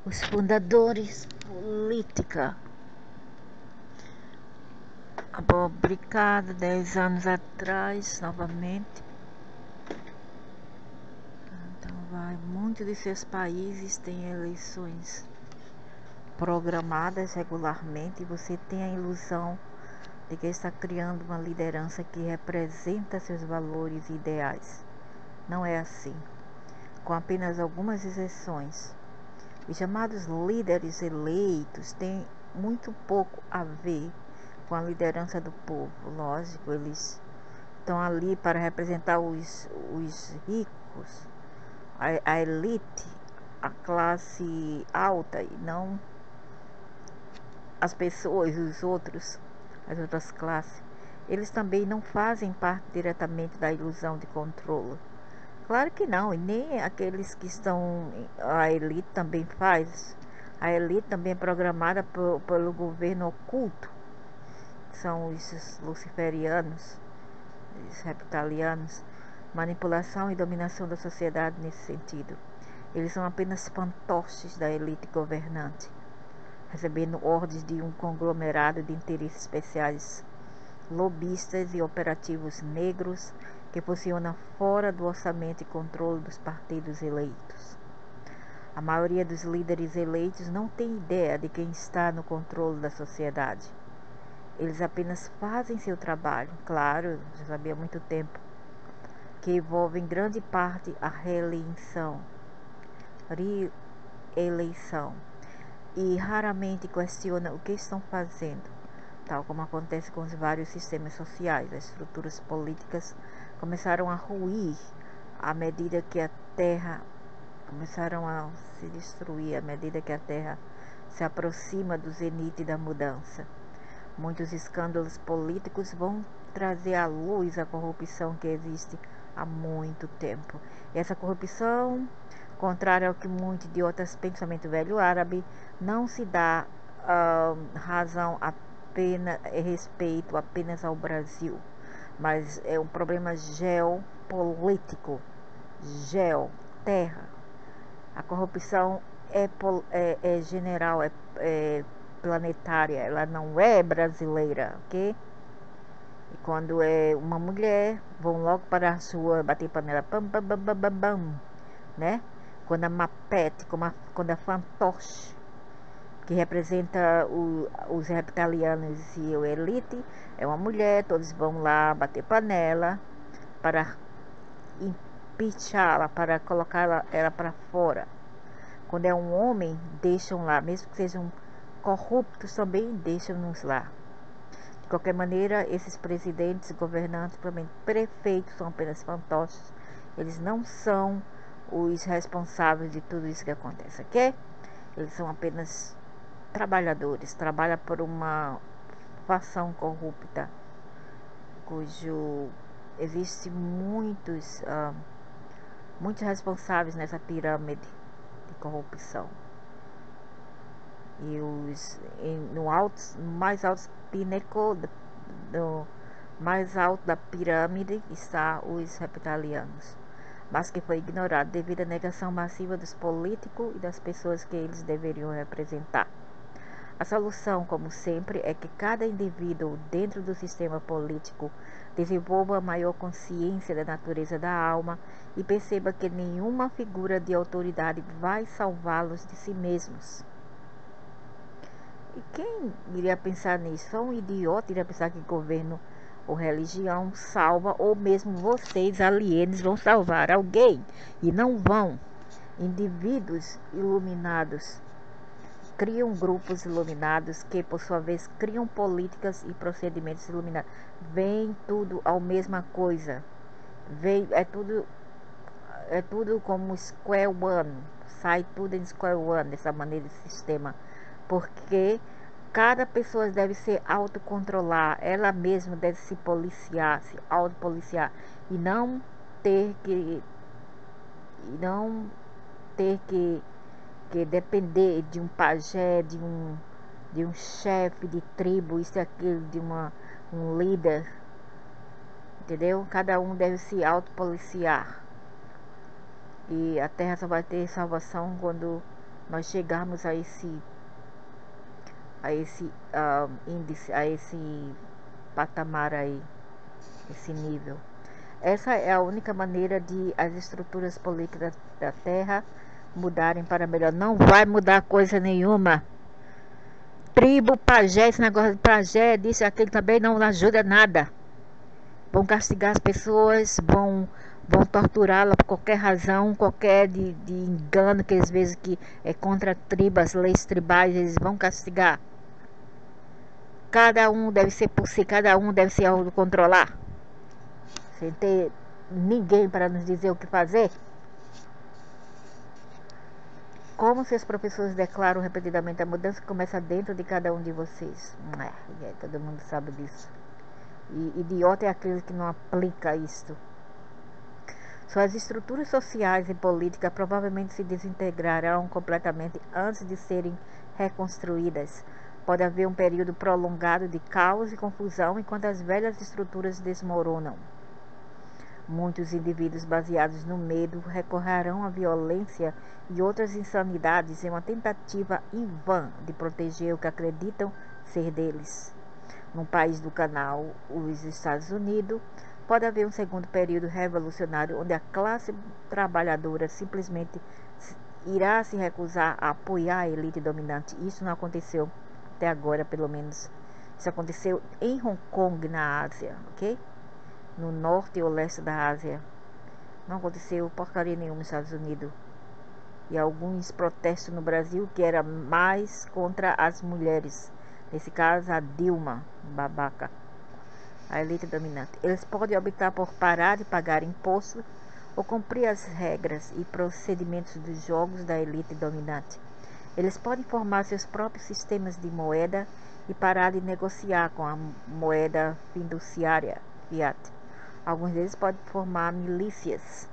Os fundadores política abobricada 10 anos atrás, novamente. Então muitos de seus países têm eleições programadas regularmente e você tem a ilusão de que está criando uma liderança que representa seus valores e ideais. Não é assim, com apenas algumas exceções. Os chamados líderes eleitos têm muito pouco a ver com a liderança do povo. Lógico, eles estão ali para representar os ricos, a elite, a classe alta, e não as pessoas, as outras classes. Eles também não fazem parte diretamente da ilusão de controle. Claro que não, e nem aqueles que estão, a elite também faz. A elite também é programada pelo governo oculto, são os luciferianos, os reptilianos, manipulação e dominação da sociedade nesse sentido. Eles são apenas fantoches da elite governante, recebendo ordens de um conglomerado de interesses especiais, lobistas e operativos negros que funcionam fora do orçamento e controle dos partidos eleitos. A maioria dos líderes eleitos não tem ideia de quem está no controle da sociedade. Eles apenas fazem seu trabalho, claro, já sabia há muito tempo, que envolve em grande parte a reeleição, e raramente questiona o que estão fazendo, tal como acontece com os vários sistemas sociais. As estruturas políticas começaram a ruir à medida que a Terra começaram a se destruir à medida que a Terra se aproxima do zenite da mudança. Muitos escândalos políticos vão trazer à luz a corrupção que existe há muito tempo. E essa corrupção, contrária ao que muitos idiotas pensamento velho árabe, não se dá razão apenas respeito apenas ao Brasil, mas é um problema geopolítico, terra. A corrupção é general, é planetária, ela não é brasileira, ok? E quando é uma mulher, vão logo para a sua bater panela, pam, pam, pam, pam, pam, pam, né? Quando a Mapete, quando a fantoche, que representa os reptilianos e o elite, é uma mulher, todos vão lá bater panela para empichá-la, para colocar ela para fora. Quando é um homem, deixam lá, mesmo que sejam corruptos, também deixam-nos lá. De qualquer maneira, esses presidentes, governantes, prefeitos, são apenas fantoches. Eles não são os responsáveis de tudo isso que acontece, ok? Eles são apenas trabalhadores, trabalham por uma fação corrupta, cujo existe muitos responsáveis nessa pirâmide de corrupção. E no mais alto pináculo, no mais alto da pirâmide, está os reptilianos, mas que foi ignorado devido à negação massiva dos políticos e das pessoas que eles deveriam representar. A solução, como sempre, é que cada indivíduo dentro do sistema político desenvolva a maior consciência da natureza da alma e perceba que nenhuma figura de autoridade vai salvá-los de si mesmos. E quem iria pensar nisso? Só um idiota iria pensar que governo ou religião salva, ou mesmo vocês, alienos, vão salvar alguém. E não vão. Indivíduos iluminados criam grupos iluminados que, por sua vez, criam políticas e procedimentos iluminados. Vem tudo a mesma coisa. É tudo como Square One. Sai tudo em Square One, dessa maneira de sistema. Porque cada pessoa deve se autocontrolar, ela mesma deve se policiar, se autopoliciar, e não ter que depender de um pajé, de um chefe de tribo, isso e aquilo, de um líder, entendeu? Cada um deve se autopoliciar. E a Terra só vai ter salvação quando nós chegarmos a esse índice, a esse patamar aí, esse nível. Essa é a única maneira de as estruturas políticas da Terra mudarem para melhor. Não vai mudar coisa nenhuma. Tribo, pajé, esse negócio de pajé, disso e aquilo também não ajuda nada. Vão castigar as pessoas, vão torturá-la por qualquer razão, qualquer de engano que às vezes que é contra tribos, leis tribais, eles vão castigar. Cada um deve ser por si, cada um deve se autocontrolar. Sem ter ninguém para nos dizer o que fazer. Como seus professores declaram repetidamente, a mudança começa dentro de cada um de vocês. Todo mundo sabe disso. E idiota é aquele que não aplica isto. Suas estruturas sociais e políticas provavelmente se desintegrarão completamente antes de serem reconstruídas. Pode haver um período prolongado de caos e confusão enquanto as velhas estruturas desmoronam. Muitos indivíduos baseados no medo recorrerão à violência e outras insanidades em uma tentativa em vão de proteger o que acreditam ser deles. No país do canal, os Estados Unidos, pode haver um segundo período revolucionário onde a classe trabalhadora simplesmente irá se recusar a apoiar a elite dominante. Isso não aconteceu até agora, pelo menos. Isso aconteceu em Hong Kong, na Ásia, ok? No norte ou leste da Ásia. Não aconteceu porcaria nenhuma nos Estados Unidos. E alguns protestos no Brasil que era mais contra as mulheres. Nesse caso, a Dilma, babaca. A elite dominante. Eles podem optar por parar de pagar imposto ou cumprir as regras e procedimentos dos jogos da elite dominante. Eles podem formar seus próprios sistemas de moeda e parar de negociar com a moeda fiduciária, fiat. Alguns deles podem formar milícias.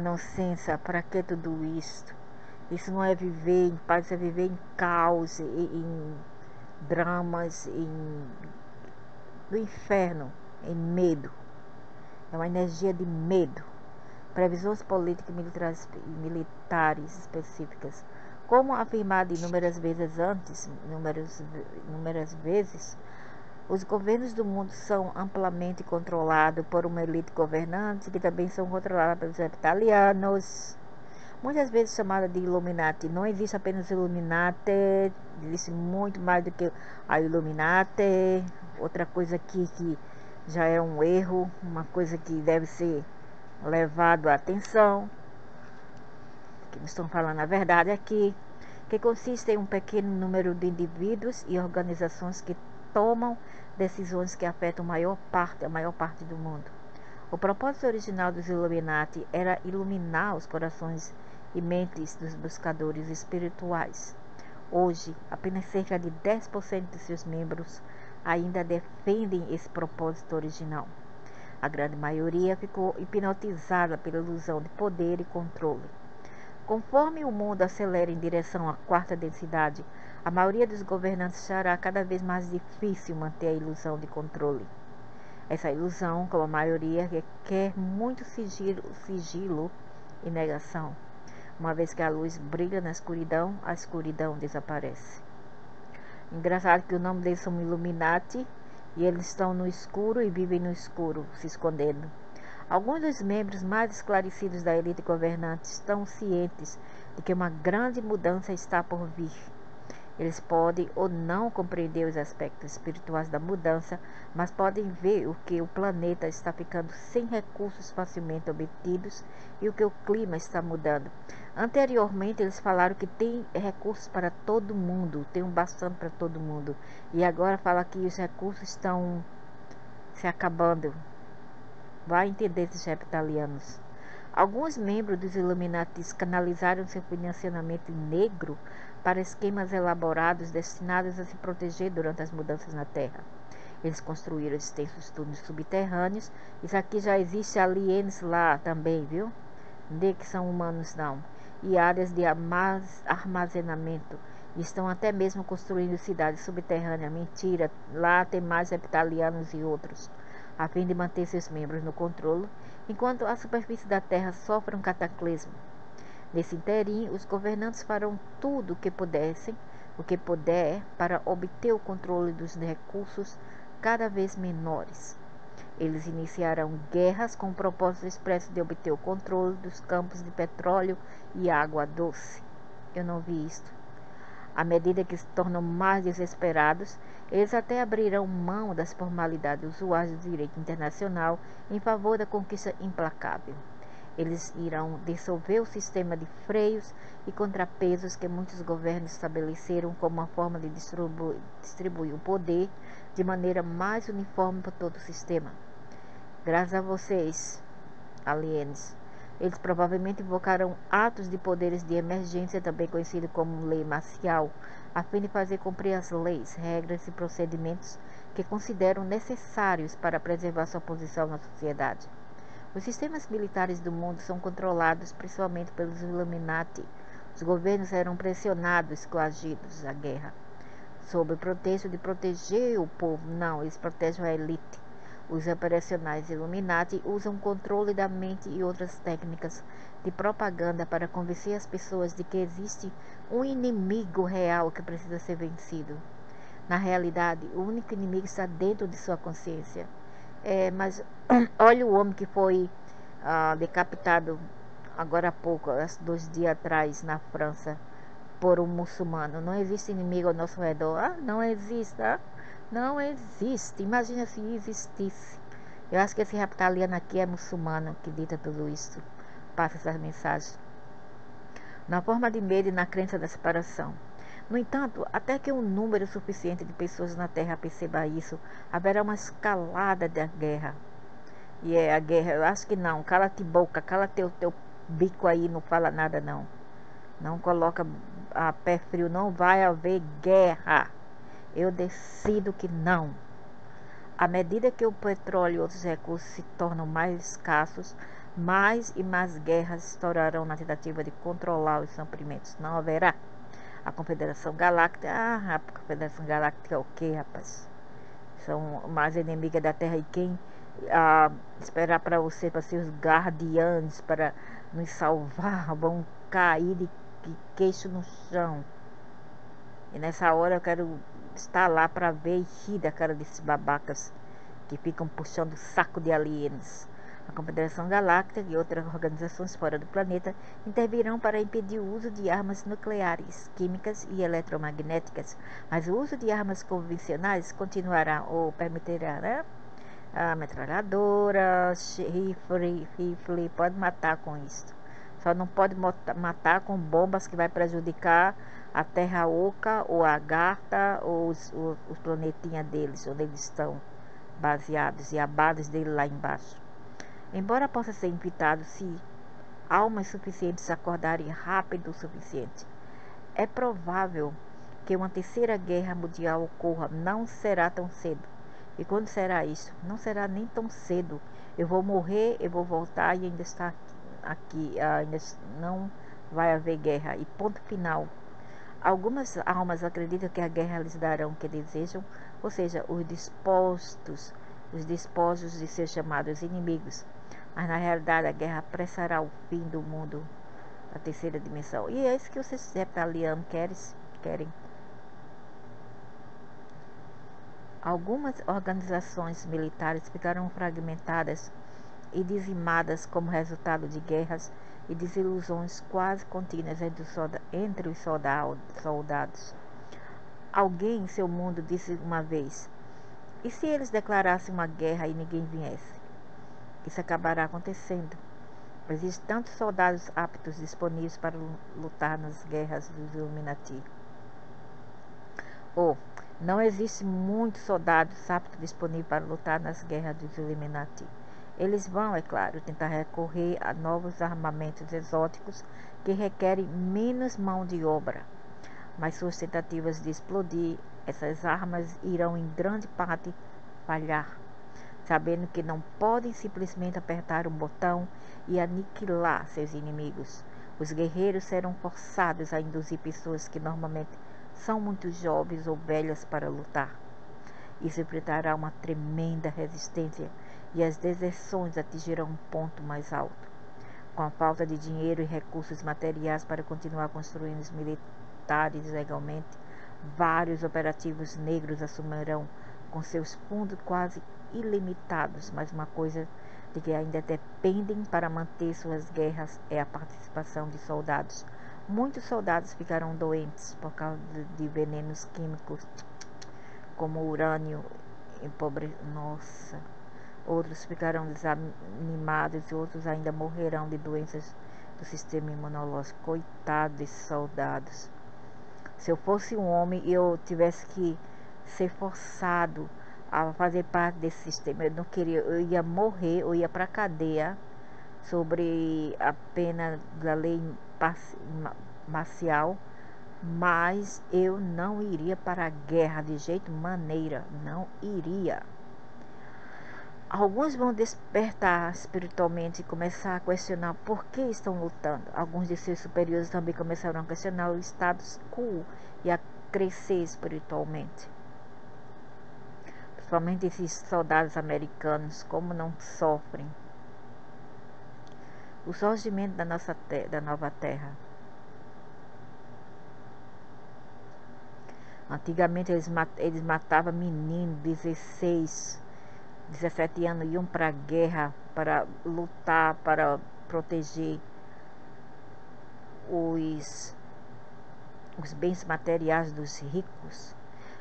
Nonsense, para que tudo isto? Isso não é viver em paz, é viver em caos, em dramas, do inferno, em medo. É uma energia de medo. Previsões políticas e militares específicas. Como afirmado inúmeras vezes antes, inúmeras vezes, os governos do mundo são amplamente controlados por uma elite governante, que também são controladas pelos reptilianos, muitas vezes chamada de Illuminati. Não existe apenas Illuminati, existe muito mais do que a Illuminati. Outra coisa aqui que já é um erro, uma coisa que deve ser levado à atenção, que não estão falando a verdade aqui, que consiste em um pequeno número de indivíduos e organizações que tomam decisões que afetam a maior parte do mundo. O propósito original dos Illuminati era iluminar os corações e mentes dos buscadores espirituais. Hoje, apenas cerca de 10% de seus membros ainda defendem esse propósito original. A grande maioria ficou hipnotizada pela ilusão de poder e controle. Conforme o mundo acelera em direção à quarta densidade, a maioria dos governantes será cada vez mais difícil manter a ilusão de controle. Essa ilusão, como a maioria, requer muito sigilo e negação. Uma vez que a luz brilha na escuridão, a escuridão desaparece. Engraçado que o nome deles são Illuminati e eles estão no escuro e vivem no escuro, se escondendo. Alguns dos membros mais esclarecidos da elite governante estão cientes de que uma grande mudança está por vir. Eles podem ou não compreender os aspectos espirituais da mudança, mas podem ver o que o planeta está ficando sem recursos facilmente obtidos e o que o clima está mudando. Anteriormente, eles falaram que tem recursos para todo mundo, tem bastante para todo mundo. E agora fala que os recursos estão se acabando. Vai entender esses reptilianos. Alguns membros dos Illuminati canalizaram seu financiamento negro para esquemas elaborados destinados a se proteger durante as mudanças na Terra. Eles construíram extensos túneis subterrâneos. Isso aqui já existe alienes lá também, viu? De que são humanos não. E áreas de armazenamento. Estão até mesmo construindo cidades subterrâneas. Mentira, lá tem mais reptilianos e outros, a fim de manter seus membros no controle, enquanto a superfície da Terra sofre um cataclismo. Nesse interim, os governantes farão tudo o que puder para obter o controle dos recursos cada vez menores. Eles iniciarão guerras com o propósito expresso de obter o controle dos campos de petróleo e água doce. Eu não vi isto. À medida que se tornam mais desesperados, eles até abrirão mão das formalidades usuais do direito internacional em favor da conquista implacável. Eles irão dissolver o sistema de freios e contrapesos que muitos governos estabeleceram como uma forma de distribuir o poder de maneira mais uniforme por todo o sistema. Graças a vocês, alienes, eles provavelmente invocarão atos de poderes de emergência, também conhecido como lei marcial, a fim de fazer cumprir as leis, regras e procedimentos que consideram necessários para preservar sua posição na sociedade. Os sistemas militares do mundo são controlados principalmente pelos Illuminati. Os governos eram pressionados, coagidos à guerra, sob o pretexto de proteger o povo. Não, eles protegem a elite. Os operacionais Illuminati usam o controle da mente e outras técnicas de propaganda para convencer as pessoas de que existe um inimigo real que precisa ser vencido. Na realidade, o único inimigo está dentro de sua consciência. Mas olha o homem que foi decapitado agora há pouco, 2 dias atrás, na França, por um muçulmano. Não existe inimigo ao nosso redor. Não existe. Não existe. Imagina se existisse. Eu acho que esse reptiliano aqui é muçulmano que dita tudo isso. Passa essas mensagens. Na forma de medo e na crença da separação. No entanto, até que um número suficiente de pessoas na Terra perceba isso, haverá uma escalada da guerra. E a guerra, eu acho que não. Cala-te boca, cala teu bico aí, não fala nada não. Não coloca a pé frio, não vai haver guerra. Eu decido que não. À medida que o petróleo e outros recursos se tornam mais escassos, mais e mais guerras estourarão na tentativa de controlar os suprimentos. Não haverá. A Confederação Galáctica, a Confederação Galáctica é o que, rapaz? São mais inimigas da Terra. E quem esperar para você, para ser os guardiães, para nos salvar, vão cair de queixo no chão. E nessa hora eu quero estar lá para ver e rir da cara desses babacas que ficam puxando o saco de alienos. A Confederação Galáctica e outras organizações fora do planeta intervirão para impedir o uso de armas nucleares, químicas e eletromagnéticas, mas o uso de armas convencionais continuará ou permitirá, né? A metralhadora, rifle, pode matar com isso. Só não pode matar com bombas que vai prejudicar a Terra Oca ou a Agartha ou os planetinhas deles, onde eles estão baseados, e a base dele lá embaixo. Embora possa ser evitado se almas suficientes acordarem rápido o suficiente, é provável que uma terceira guerra mundial ocorra. Não será tão cedo. E quando será isso? Não será nem tão cedo. Eu vou morrer, eu vou voltar e ainda estar aqui. Ainda não vai haver guerra. E ponto final. Algumas almas acreditam que a guerra lhes dará o que desejam, ou seja, os despojos de seus chamados inimigos. Mas na realidade a guerra apressará o fim do mundo da terceira dimensão. E é isso que os reptilianos querem. Algumas organizações militares ficaram fragmentadas e dizimadas como resultado de guerras e desilusões quase contínuas entre os soldados. Alguém em seu mundo disse uma vez: e se eles declarassem uma guerra e ninguém viesse? Isso acabará acontecendo. Existem tantos soldados aptos disponíveis para lutar nas guerras dos Illuminati. Não existe muitos soldados aptos disponíveis para lutar nas guerras dos Illuminati. Eles vão, é claro, tentar recorrer a novos armamentos exóticos que requerem menos mão de obra. Mas suas tentativas de explodir essas armas irão em grande parte falhar, sabendo que não podem simplesmente apertar um botão e aniquilar seus inimigos. Os guerreiros serão forçados a induzir pessoas que normalmente são muito jovens ou velhas para lutar. Isso enfrentará uma tremenda resistência e as deserções atingirão um ponto mais alto. com a falta de dinheiro e recursos materiais para continuar construindo os militares legalmente, vários operativos negros assumirão com seus fundos quase ilimitados, mas uma coisa de que ainda dependem para manter suas guerras é a participação de soldados. Muitos soldados ficarão doentes por causa de venenos químicos como urânio Nossa. Outros ficarão desanimados e outros ainda morrerão de doenças do sistema imunológico. Coitados desses soldados. Se eu fosse um homem e eu tivesse que ser forçado a fazer parte desse sistema, eu não queria, eu ia morrer, eu ia para a cadeia sobre a pena da lei marcial, mas eu não iria para a guerra de jeito maneira, não iria. Alguns vão despertar espiritualmente e começar a questionar por que estão lutando. Alguns de seus superiores também começaram a questionar o status quo e a crescer espiritualmente. Principalmente esses soldados americanos, como não sofrem. O surgimento da nova terra. Antigamente eles matavam meninos, 16, 17 anos, iam para a guerra para lutar, para proteger os bens materiais dos ricos.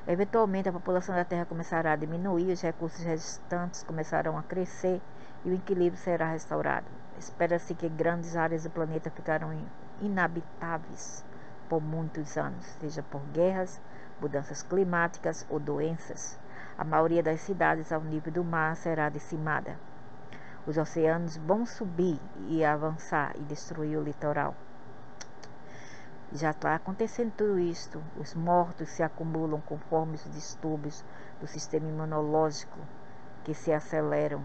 Eventualmente a população da Terra começará a diminuir, os recursos restantes começarão a crescer e o equilíbrio será restaurado. Espera-se que grandes áreas do planeta ficarão inabitáveis por muitos anos, seja por guerras, mudanças climáticas ou doenças. A maioria das cidades ao nível do mar será dizimada. Os oceanos vão subir e avançar e destruir o litoral. Já está acontecendo tudo isto. Os mortos se acumulam conforme os distúrbios do sistema imunológico que se aceleram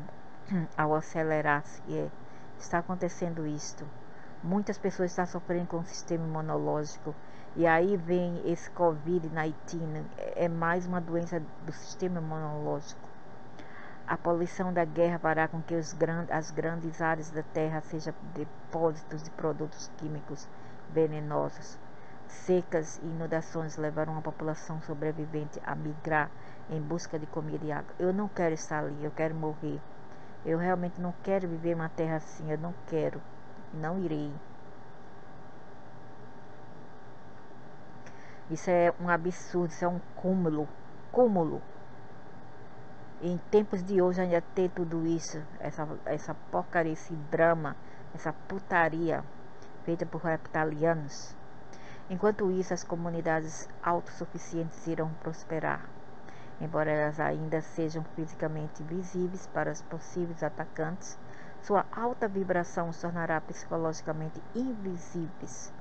ao acelerar-se. Está acontecendo isto. Muitas pessoas estão sofrendo com o sistema imunológico. E aí vem esse Covid-19. É mais uma doença do sistema imunológico. A poluição da guerra fará com que as grandes áreas da terra sejam depósitos de produtos químicos venenosos. Secas e inundações levarão a população sobrevivente a migrar em busca de comida e água. Eu não quero estar ali, eu quero morrer. Eu realmente não quero viver uma terra assim, eu não quero, não irei. Isso é um absurdo, isso é um cúmulo. Em tempos de hoje ainda ter tudo isso, essa porcaria, esse drama, essa putaria feita por reptilianos. Enquanto isso, as comunidades autossuficientes irão prosperar, embora elas ainda sejam fisicamente visíveis para os possíveis atacantes. Sua alta vibração os tornará psicologicamente invisíveis.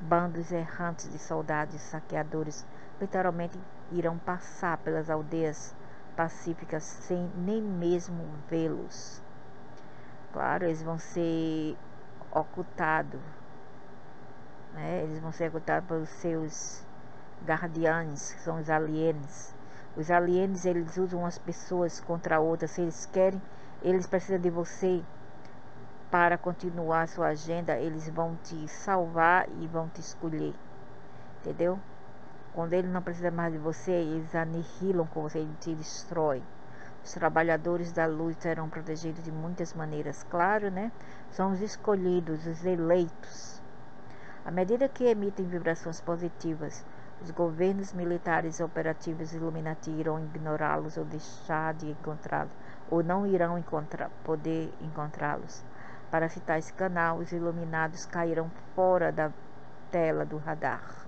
Bandos errantes de soldados e saqueadores literalmente irão passar pelas aldeias pacíficas sem nem mesmo vê-los. Claro, eles vão ser ocultados, né? Eles vão ser ocultados pelos seus guardiães, que são os alienes. Os alienes, eles usam as pessoas contra outras. Se eles querem, eles precisam de você para continuar a sua agenda. Eles vão te salvar e vão te escolher, entendeu? Quando ele não precisa mais de você, eles aniquilam com você, ele te destrói. Os trabalhadores da luz serão protegidos de muitas maneiras, claro, né? São os escolhidos, os eleitos. À medida que emitem vibrações positivas, os governos militares operativos Illuminati irão ignorá-los ou deixar de encontrá-los, ou não irão poder encontrá-los. Para citar esse canal, os iluminados cairão fora da tela do radar.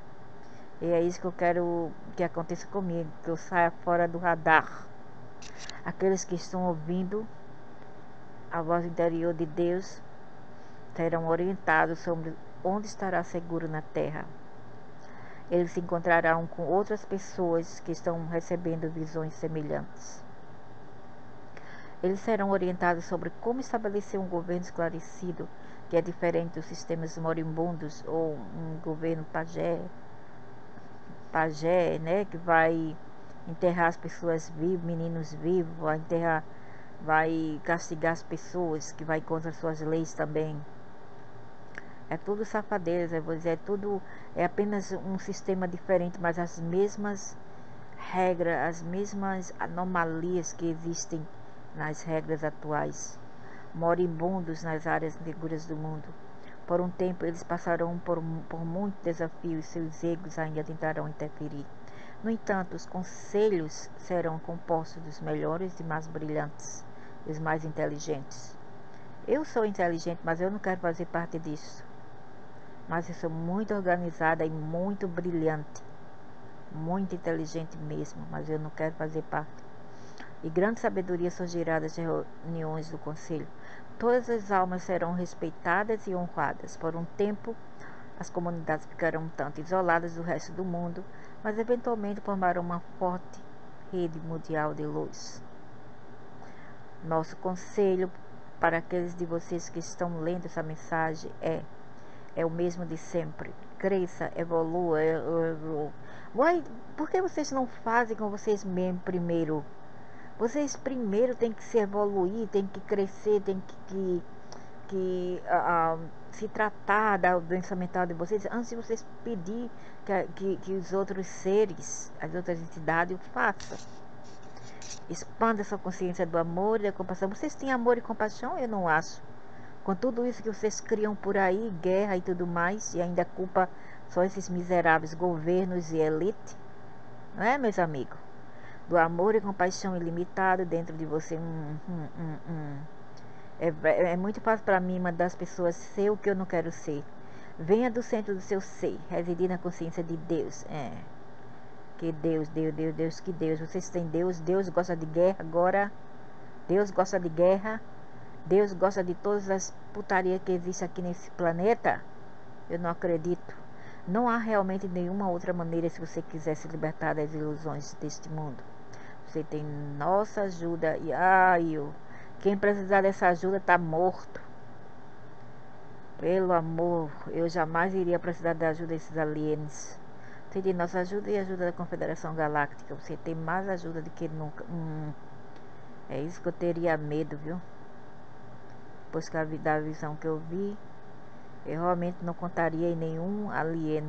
E é isso que eu quero que aconteça comigo, que eu saia fora do radar. Aqueles que estão ouvindo a voz interior de Deus serão orientados sobre onde estará seguro na terra. Eles se encontrarão com outras pessoas que estão recebendo visões semelhantes. Eles serão orientados sobre como estabelecer um governo esclarecido, que é diferente dos sistemas moribundos ou um governo pajé, né, que vai enterrar as pessoas vivas, meninos vivos, vai castigar as pessoas, que vai contra suas leis também. É tudo safadeza, eu vou dizer, é apenas um sistema diferente, mas as mesmas regras, as mesmas anomalias que existem nas regras atuais. Moribundos nas áreas seguras do mundo. Por um tempo eles passarão por muitos desafios, seus egos ainda tentarão interferir. No entanto, os conselhos serão compostos dos melhores e mais brilhantes, os mais inteligentes. Eu sou inteligente, mas eu não quero fazer parte disso. Mas eu sou muito organizada e muito brilhante, muito inteligente mesmo, mas eu não quero fazer parte. E grande sabedoria surgirá das reuniões do conselho. Todas as almas serão respeitadas e honradas. Por um tempo, as comunidades ficarão um tanto isoladas do resto do mundo, mas eventualmente formarão uma forte rede mundial de luz. Nosso conselho para aqueles de vocês que estão lendo essa mensagem é o mesmo de sempre. Cresça, evolua. Uai, por que vocês não fazem com vocês mesmos primeiro? Vocês primeiro têm que se evoluir, têm que crescer, têm que se tratar da doença mental de vocês, antes de vocês pedir que os outros seres, as outras entidades o façam. Expanda essa consciência do amor e da compaixão. Vocês têm amor e compaixão? Eu não acho. Com tudo isso que vocês criam por aí, guerra e tudo mais, e ainda culpa só esses miseráveis governos e elite, não é, meus amigos? Do amor e compaixão ilimitado dentro de você. É muito fácil para mim mandar as pessoas ser o que eu não quero ser. Venha do centro do seu ser, residir na consciência de Deus. Que Deus, que Deus. Vocês têm Deus, Deus gosta de guerra agora. Deus gosta de guerra. Deus gosta de todas as putarias que existem aqui nesse planeta? Eu não acredito. Não há realmente nenhuma outra maneira se você quiser se libertar das ilusões deste mundo. Você tem nossa ajuda e quem precisar dessa ajuda está morto. Pelo amor, eu jamais iria precisar da ajuda desses aliens. Você tem nossa ajuda e a ajuda da Confederação Galáctica. Você tem mais ajuda do que nunca. É isso que eu teria medo, viu? Pois que da visão que eu vi, eu realmente não contaria em nenhum alien